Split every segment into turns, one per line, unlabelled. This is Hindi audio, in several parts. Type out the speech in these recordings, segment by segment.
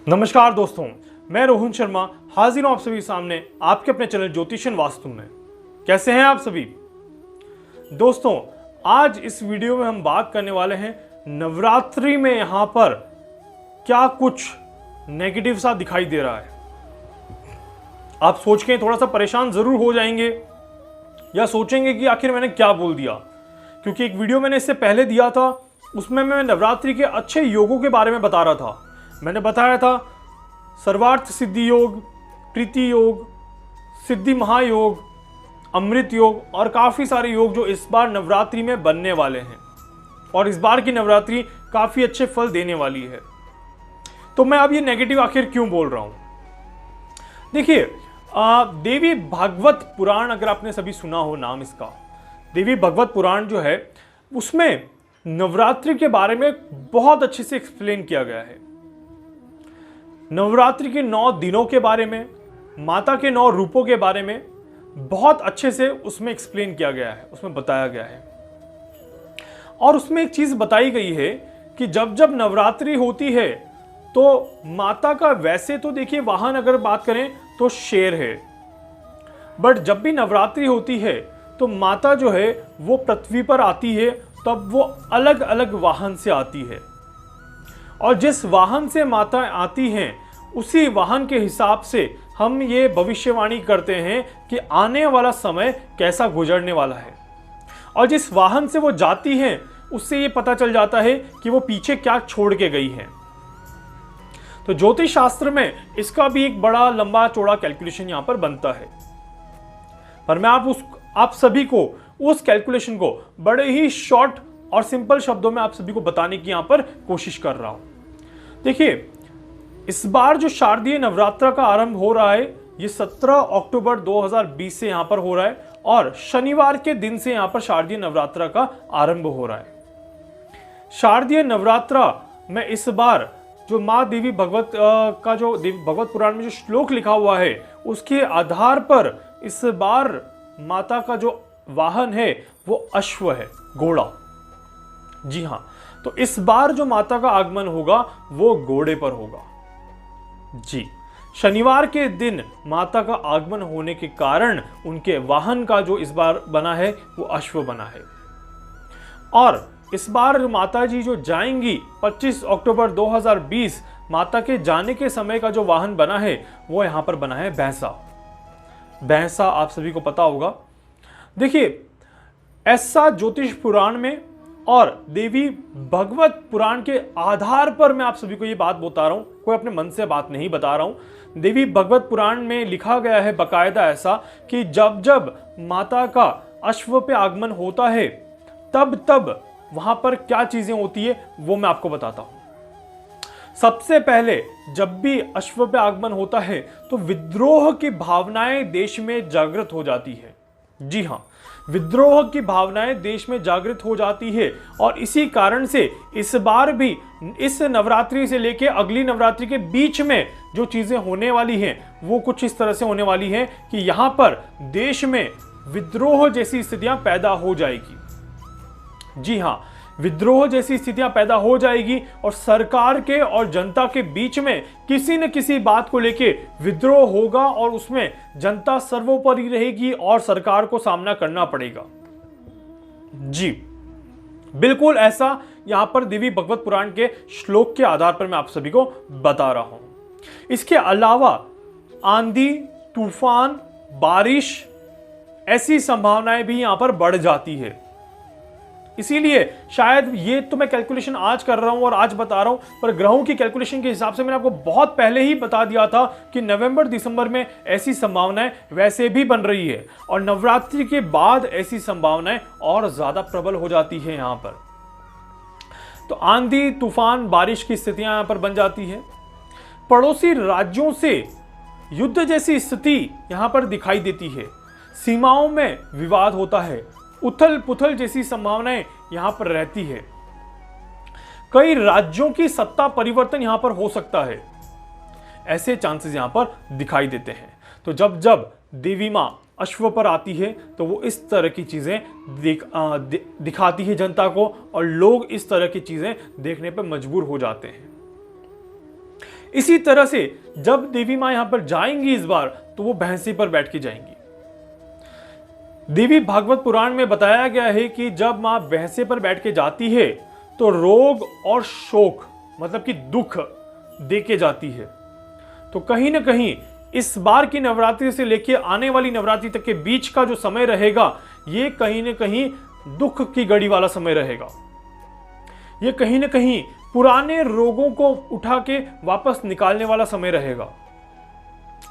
नमस्कार दोस्तों, मैं रोहन शर्मा हाजिर हूं आप सभी सामने आपके अपने चैनल ज्योतिषन वास्तु में। कैसे हैं आप सभी दोस्तों? आज इस वीडियो में हम बात करने वाले हैं नवरात्रि में यहां पर क्या कुछ नेगेटिव सा दिखाई दे रहा है। आप सोच के थोड़ा सा परेशान जरूर हो जाएंगे या सोचेंगे कि आखिर मैंने क्या बोल दिया, क्योंकि एक वीडियो मैंने इससे पहले दिया था, उसमें मैं नवरात्रि के अच्छे योगों के बारे में बता रहा था। मैंने बताया था सर्वार्थ सिद्धि योग, प्रीति योग, सिद्धि महायोग, अमृत योग और काफ़ी सारे योग जो इस बार नवरात्रि में बनने वाले हैं और इस बार की नवरात्रि काफ़ी अच्छे फल देने वाली है। तो मैं अब ये नेगेटिव आखिर क्यों बोल रहा हूँ? देखिए, देवी भागवत पुराण अगर आपने सभी सुना हो नाम इसका, देवी भागवत पुराण जो है उसमें नवरात्रि के बारे में बहुत अच्छे से एक्सप्लेन किया गया है। नवरात्रि के 9 दिनों के बारे में, माता के 9 रूपों के बारे में बहुत अच्छे से उसमें एक्सप्लेन किया गया है, उसमें बताया गया है। और उसमें एक चीज बताई गई है कि जब जब नवरात्रि होती है तो माता का, वैसे तो देखिए वाहन अगर बात करें तो शेर है, बट जब भी नवरात्रि होती है तो माता जो है वो पृथ्वी पर आती है, तब वो अलग अलग वाहन से आती है और जिस वाहन से माता आती हैं उसी वाहन के हिसाब से हम ये भविष्यवाणी करते हैं कि आने वाला समय कैसा गुजरने वाला है। और जिस वाहन से वो जाती हैं उससे ये पता चल जाता है कि वो पीछे क्या छोड़ के गई हैं। तो ज्योतिष शास्त्र में इसका भी एक बड़ा लंबा चौड़ा कैलकुलेशन यहां पर बनता है, पर मैं आप सभी को उस कैलकुलेशन को बड़े ही शॉर्ट और सिंपल शब्दों में आप सभी को बताने की यहां पर कोशिश कर रहा हूं। देखिए, इस बार जो शारदीय नवरात्र का आरंभ हो रहा है ये 17 अक्टूबर 2020 से यहां पर हो रहा है और शनिवार के दिन से यहां पर शारदीय नवरात्र का आरंभ हो रहा है। शारदीय नवरात्र में इस बार जो माँ देवी भगवत का जो देवी भगवत पुराण में जो श्लोक लिखा हुआ है उसके आधार पर इस बार माता का जो वाहन है वो अश्व है, घोड़ा। जी हाँ, तो इस बार जो माता का आगमन होगा वो घोड़े पर होगा। जी, शनिवार के दिन माता का आगमन होने के कारण उनके वाहन का जो इस बार बना है वो अश्व बना है। और इस बार माता जी जो जाएंगी 25 अक्टूबर 2020, माता के जाने के समय का जो वाहन बना है वो यहां पर बना है भैंसा। भैंसा आप सभी को पता होगा। देखिए, ऐसा ज्योतिष पुराण में और देवी भगवत पुराण के आधार पर मैं आप सभी को ये बात बता रहा हूं, कोई अपने मन से बात नहीं बता रहा हूं। देवी भगवत पुराण में लिखा गया है बकायदा ऐसा कि जब जब माता का अश्व पे आगमन होता है तब तब वहां पर क्या चीजें होती है वो मैं आपको बताता हूं। सबसे पहले जब भी अश्व पे आगमन होता है तो विद्रोह की भावनाएं देश में जागृत हो जाती है। जी हाँ, विद्रोह की भावनाएं देश में जागृत हो जाती है और इसी कारण से इस बार भी इस नवरात्रि से लेके अगली नवरात्रि के बीच में जो चीजें होने वाली हैं वो कुछ इस तरह से होने वाली हैं कि यहां पर देश में विद्रोह जैसी स्थितियां पैदा हो जाएगी। जी हाँ, विद्रोह जैसी स्थितियां पैदा हो जाएगी और सरकार के और जनता के बीच में किसी न किसी बात को लेके विद्रोह होगा और उसमें जनता सर्वोपरि रहेगी और सरकार को सामना करना पड़ेगा। जी, बिल्कुल ऐसा यहां पर देवी भगवत पुराण के श्लोक के आधार पर मैं आप सभी को बता रहा हूं। इसके अलावा आंधी, तूफान, बारिश ऐसी संभावनाएं भी यहां पर बढ़ जाती है। इसीलिए शायद ये तो मैं कैलकुलेशन आज कर रहा हूं और आज बता रहा हूं, पर ग्रहों की कैलकुलेशन के हिसाब से मैंने आपको बहुत पहले ही बता दिया था कि नवंबर दिसंबर में ऐसी संभावनाएं वैसे भी बन रही है और नवरात्रि के बाद ऐसी संभावनाएं और ज्यादा प्रबल हो जाती है यहां पर। तो आंधी, तूफान, बारिश की स्थितियां यहां पर बन जाती है। पड़ोसी राज्यों से युद्ध जैसी स्थिति यहां पर दिखाई देती है। सीमाओं में विवाद होता है, उथल पुथल जैसी संभावनाएं यहां पर रहती है। कई राज्यों की सत्ता परिवर्तन यहां पर हो सकता है, ऐसे चांसेस यहां पर दिखाई देते हैं। तो जब जब देवी मां अश्व पर आती है तो वो इस तरह की चीजें दिखाती है जनता को और लोग इस तरह की चीजें देखने पर मजबूर हो जाते हैं। इसी तरह से जब देवी माँ यहां पर जाएंगी इस बार, तो वो भैंसे पर बैठ के जाएंगी। देवी भागवत पुराण में बताया गया है कि जब माँ भैंसे पर बैठ के जाती है तो रोग और शोक मतलब कि दुख दे के जाती है। तो कहीं ना कहीं इस बार की नवरात्रि से लेकर आने वाली नवरात्रि तक के बीच का जो समय रहेगा, ये कहीं ना कहीं दुख की घड़ी वाला समय रहेगा। ये कहीं ना कहीं पुराने रोगों को उठा के वापस निकालने वाला समय रहेगा।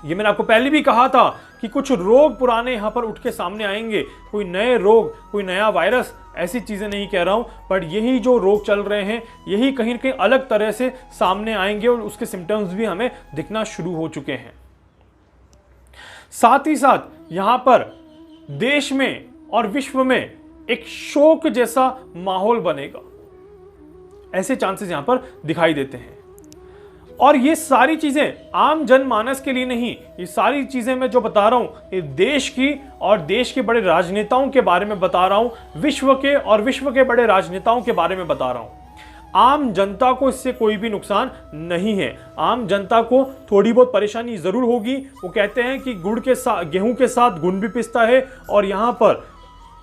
ये मैंने आपको पहले भी कहा था कि कुछ रोग पुराने यहां पर उठ के सामने आएंगे, कोई नए रोग, कोई नया वायरस, ऐसी चीजें नहीं कह रहा हूं, पर यही जो रोग चल रहे हैं यही कहीं ना कहीं अलग तरह से सामने आएंगे और उसके सिम्टम्स भी हमें दिखना शुरू हो चुके हैं। साथ ही साथ यहां पर देश में और विश्व में एक शोक जैसा माहौल बनेगा, ऐसे चांसेस यहां पर दिखाई देते हैं। और ये सारी चीजें आम जनमानस के लिए नहीं, ये सारी चीजें मैं जो बता रहा हूं ये देश की और देश के बड़े राजनेताओं के बारे में बता रहा हूं, विश्व के और विश्व के बड़े राजनेताओं के बारे में बता रहा हूं। आम जनता को इससे कोई भी नुकसान नहीं है। आम जनता को थोड़ी बहुत परेशानी जरूर होगी। वो कहते हैं कि गुड़ के साथ, गेहूं के साथ गुण भी पिसता है, और यहां पर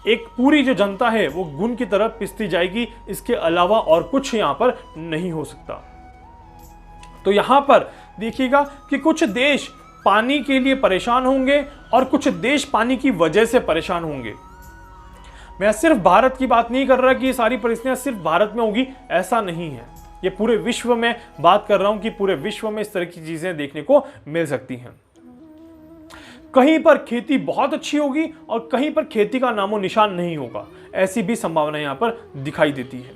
एक पूरी जो जनता है वो गुण की तरफ पिसती जाएगी। इसके अलावा और कुछ यहां पर नहीं हो सकता। तो यहां पर देखिएगा कि कुछ देश पानी के लिए परेशान होंगे और कुछ देश पानी की वजह से परेशान होंगे। मैं सिर्फ भारत की बात नहीं कर रहा कि ये सारी परिस्थितियां सिर्फ भारत में होगी, ऐसा नहीं है। ये पूरे विश्व में बात कर रहा हूं कि पूरे विश्व में इस तरह की चीजें देखने को मिल सकती हैं। कहीं पर खेती बहुत अच्छी होगी और कहीं पर खेती का नामो निशान नहीं होगा, ऐसी भी संभावना यहां पर दिखाई देती है।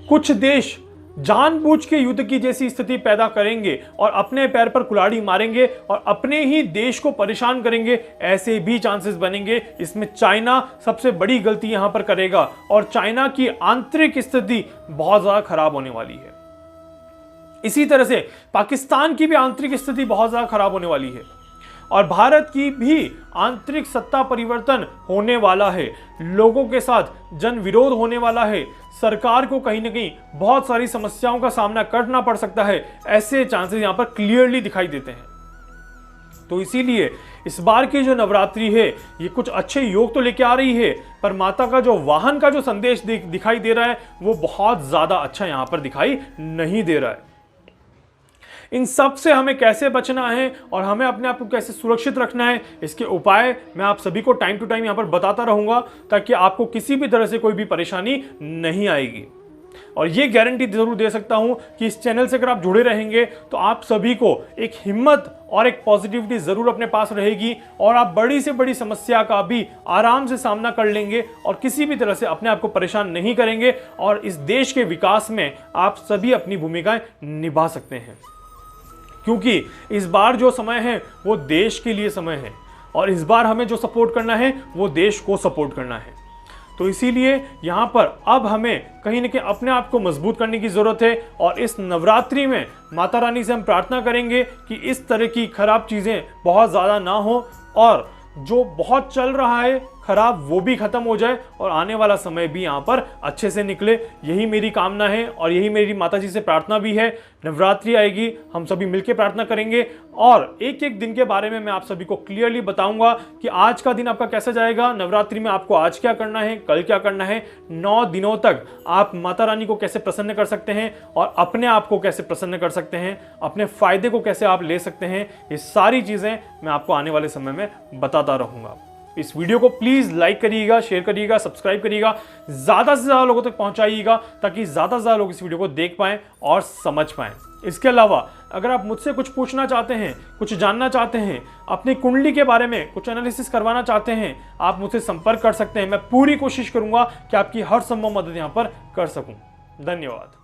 कुछ देश जानबूझ के युद्ध की जैसी स्थिति पैदा करेंगे और अपने पैर पर कुल्हाड़ी मारेंगे और अपने ही देश को परेशान करेंगे, ऐसे भी चांसेस बनेंगे। इसमें चाइना सबसे बड़ी गलती यहां पर करेगा और चाइना की आंतरिक स्थिति बहुत ज्यादा खराब होने वाली है। इसी तरह से पाकिस्तान की भी आंतरिक स्थिति बहुत ज्यादा खराब होने वाली है और भारत की भी आंतरिक सत्ता परिवर्तन होने वाला है। लोगों के साथ जन विरोध होने वाला है। सरकार को कहीं ना कहीं बहुत सारी समस्याओं का सामना करना पड़ सकता है। ऐसे चांसेस यहां पर क्लियरली दिखाई देते हैं। तो इसीलिए इस बार की जो नवरात्रि है ये कुछ अच्छे योग तो लेके आ रही है, पर माता का जो वाहन का जो संदेश दिखाई दे रहा है वो बहुत ज्यादा अच्छा यहां पर दिखाई नहीं दे रहा है। इन सब से हमें कैसे बचना है और हमें अपने आप को कैसे सुरक्षित रखना है, इसके उपाय मैं आप सभी को टाइम टू टाइम यहाँ पर बताता रहूंगा, ताकि आपको किसी भी तरह से कोई भी परेशानी नहीं आएगी। और ये गारंटी जरूर दे सकता हूं कि इस चैनल से अगर आप जुड़े रहेंगे तो आप सभी को एक हिम्मत और एक पॉजिटिविटी जरूर अपने पास रहेगी और आप बड़ी से बड़ी समस्या का भी आराम से सामना कर लेंगे और किसी भी तरह से अपने आप को परेशान नहीं करेंगे और इस देश के विकास में आप सभी अपनी भूमिकाएं निभा सकते हैं। क्योंकि इस बार जो समय है वो देश के लिए समय है और इस बार हमें जो सपोर्ट करना है वो देश को सपोर्ट करना है। तो इसीलिए यहाँ पर अब हमें कहीं न कहीं अपने आप को मजबूत करने की जरूरत है और इस नवरात्रि में माता रानी से हम प्रार्थना करेंगे कि इस तरह की खराब चीज़ें बहुत ज़्यादा ना हो और जो बहुत चल रहा है खराब वो भी खत्म हो जाए और आने वाला समय भी यहाँ पर अच्छे से निकले। यही मेरी कामना है और यही मेरी माता जी से प्रार्थना भी है। नवरात्रि आएगी, हम सभी मिलकर प्रार्थना करेंगे और एक एक दिन के बारे में मैं आप सभी को क्लियरली बताऊंगा कि आज का दिन आपका कैसा जाएगा। नवरात्रि में आपको आज क्या करना है, कल क्या करना है, 9 दिनों तक आप माता रानी को कैसे प्रसन्न कर सकते हैं और अपने आप को कैसे प्रसन्न कर सकते हैं, अपने फायदे को कैसे आप ले सकते हैं, ये सारी चीजें मैं आपको आने वाले समय में बताता रहूंगा। इस वीडियो को प्लीज लाइक करिएगा, शेयर करिएगा, सब्सक्राइब करिएगा, ज्यादा से ज्यादा लोगों तक पहुंचाइएगा ताकि ज्यादा से ज्यादा लोग इस वीडियो को देख पाएं और समझ पाएं। इसके अलावा अगर आप मुझसे कुछ पूछना चाहते हैं, कुछ जानना चाहते हैं, अपनी कुंडली के बारे में कुछ एनालिसिस करवाना चाहते हैं, आप मुझसे संपर्क कर सकते हैं। मैं पूरी कोशिश करूंगा कि आपकी हर संभव मदद यहां पर कर सकूं। धन्यवाद।